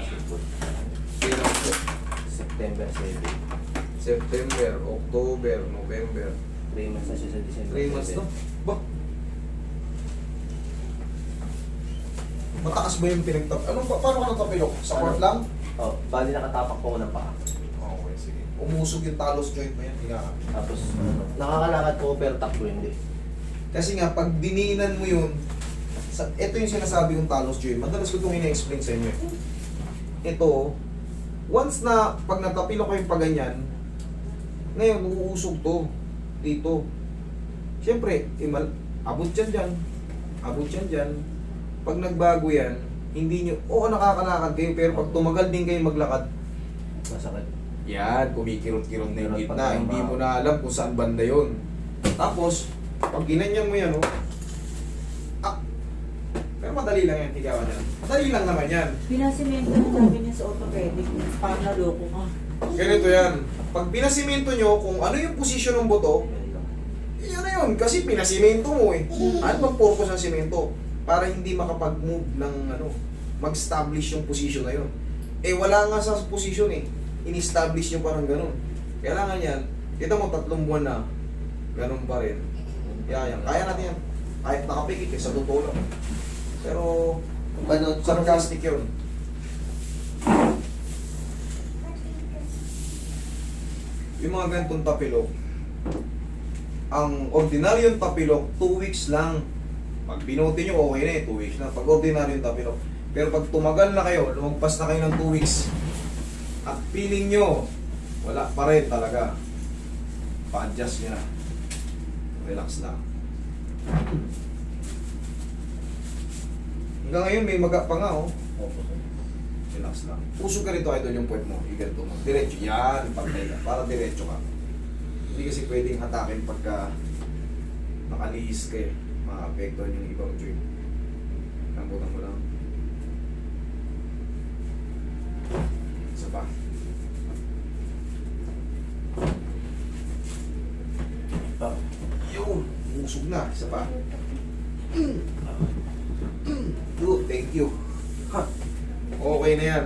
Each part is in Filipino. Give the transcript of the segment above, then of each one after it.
basketball. Kailan po? September 7. September, October, November. 3 months na siya sa December 3 months 7. na? Ba? Mataas ba yung pinagtap? Anong, paano ka natapilok? Sa court lang? Oh, bali nakatapak po ako ng paa. Okay, sige. Umusog yung talos joint mo yan. Higa ka. Tapos, nakakalakad po pero takbo hindi. Kasi nga, pag diniinan mo yun, ito yung sinasabi kong talos joint. Madalas ko itong ina-explain sa inyo. Ito, once na, pag natapilok ko yung paganyan, ngayon, uusog to. Dito. Siyempre, abot yan dyan. Abot yan dyan. Pag nagbago yan, hindi nyo, nakakalakad kayo, pero pag tumagal din kayo maglakad, Masakit. yan, kumikirot-kirot na yung Kirot gitna. pag- Hindi mo na alam kung saan banda yun. Tapos, pag ginanyan mo yan, pero madali lang yan, higa ka dyan. Madali lang naman yan. Pinasimento na namin yan sa orthopedic. Parang naloko ka. Ganito yan. Pag pinasimento nyo kung ano yung posisyon ng buto, yan na yun. Kasi pinasimento mo eh. Ano bang purpose ng simento? Para hindi makapag-move ng mag-establish yung posisyon na yun. Eh wala nga sa posisyon eh. In-establish nyo parang ganun. Kailangan yan. Kita mo 3 buwan na. Ganun pa rin. Kaya natin yan. Kahit nakapikit eh, sa totoo lang. Pero, sarcastic yun. Yung mga ganitong tapilok, ang ordinaryong tapilok, 2 weeks lang. Pag binuti nyo, okay na eh, 2 weeks lang. Pag ordinaryong tapilok. Pero pag tumagal na kayo, lumagpas na kayo ng 2 weeks, at feeling nyo, wala pa rin talaga. Pa-adjust nyo na. Relax lang. Hanggang ngayon, may maga pa nga, oh. Relax lang. Usog ka rito, idol, yung puwet mo. Iganto mo. Diretso. Yan, pagkay ka. Para diretso ka. Hindi kasi pwedeng hatakin pagka nakalihis ka eh. Ma-apektuhan yung ibang joint. Lambutan mo lang. Isa pa. Yun. Usog na. Isa pa. Good. Thank you. Ha. Okay na yan.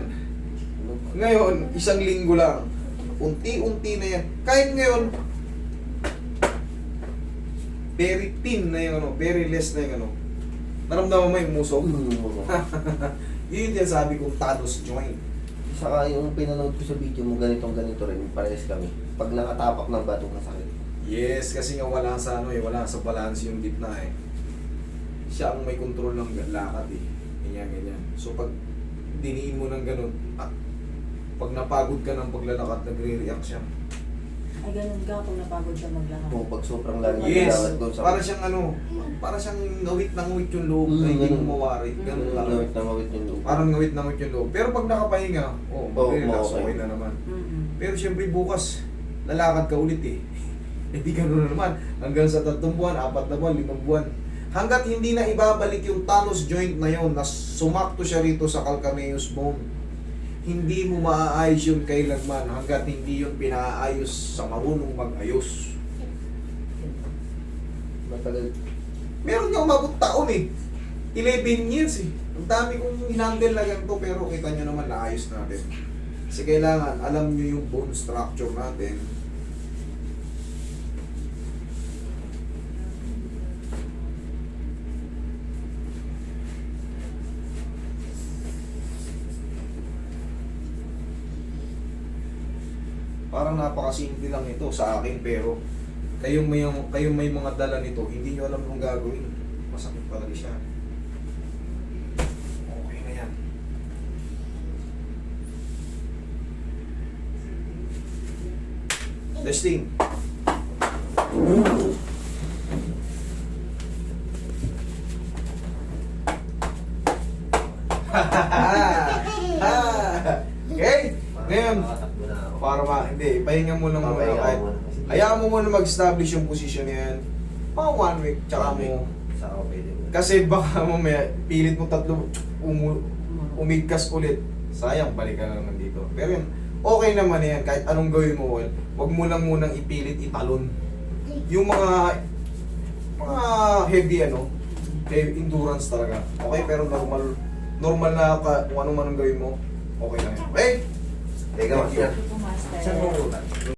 Ngayon, 1 linggo lang. Unti-unti na yan. Kahit ngayon, very thin na yung very less na yung naramdaman mo yung musog? Yun yung sabi kong talos joint. Saka yung pinanood ko sa video mo, ganito rin, parehas kami. Pag nakatapak ng bato, masakit. Yes, kasi nga wala sa wala sa balance yung gitna eh. Siya ang may control ng lakad eh. Ganyan. So pag diniin mo ng ganun, pag napagod ka ng paglalakad, nagre-react siya. Ay, ganun ka pag napagod ka maglakad. Kung pag sobrang lalim Yes, ng doon sa... para siyang para siyang ngawit na ngawit yung loob na hindi ganun. mo mawari. Ganun lang. Ngawit na ngawit yung loob. Parang ngawit na ngawit yung loob. Pero pag nakapahinga, mag-relax, okay. okay na naman. Mm-mm. Pero siyempre bukas, lalakad ka ulit eh. Hindi ganun na naman. Hanggang sa 3 buwan, 4 na buwan, 5 buwan. Hanggat hindi na ibabalik yung talus joint na yon na sumakto siya rito sa calcaneus bone, hindi mo maaayos yun kailanman hanggat hindi yun pinaayos sa marunong mag-ayos. Matagal. Meron nga umabot taon eh. 11 years eh. Ang dami kong hinandle na ganito pero kita nyo naman naayos natin. Kasi kailangan alam nyo yung bone structure natin. Parang napakasimple lang ito sa akin pero kayong may mga dala nito, hindi nyo alam kung gagawin. Masakit talaga siya. Okay na yan. Testing. Okay? Ngayon, Nakatakbo na ako. hindi, pahinga mo lang muna Papahinga kahit. muna. Hayaan mo muna mag-establish yung position yan. Mga 1 week, tsaka mo. Saka pwede mo. Kasi baka mamaya, pilit mo 3, umigkas ulit. Sayang, balik ka na naman dito. Pero yun, okay naman yan. Kahit anong gawin mo, wag mo lang munang ipilit italon. Yung mga heavy heavy endurance talaga. Okay, pero normal na kung ano man ang gawin mo, Okay lang yan. Okay? Teka, master. Ito po, master. Saan mo muna?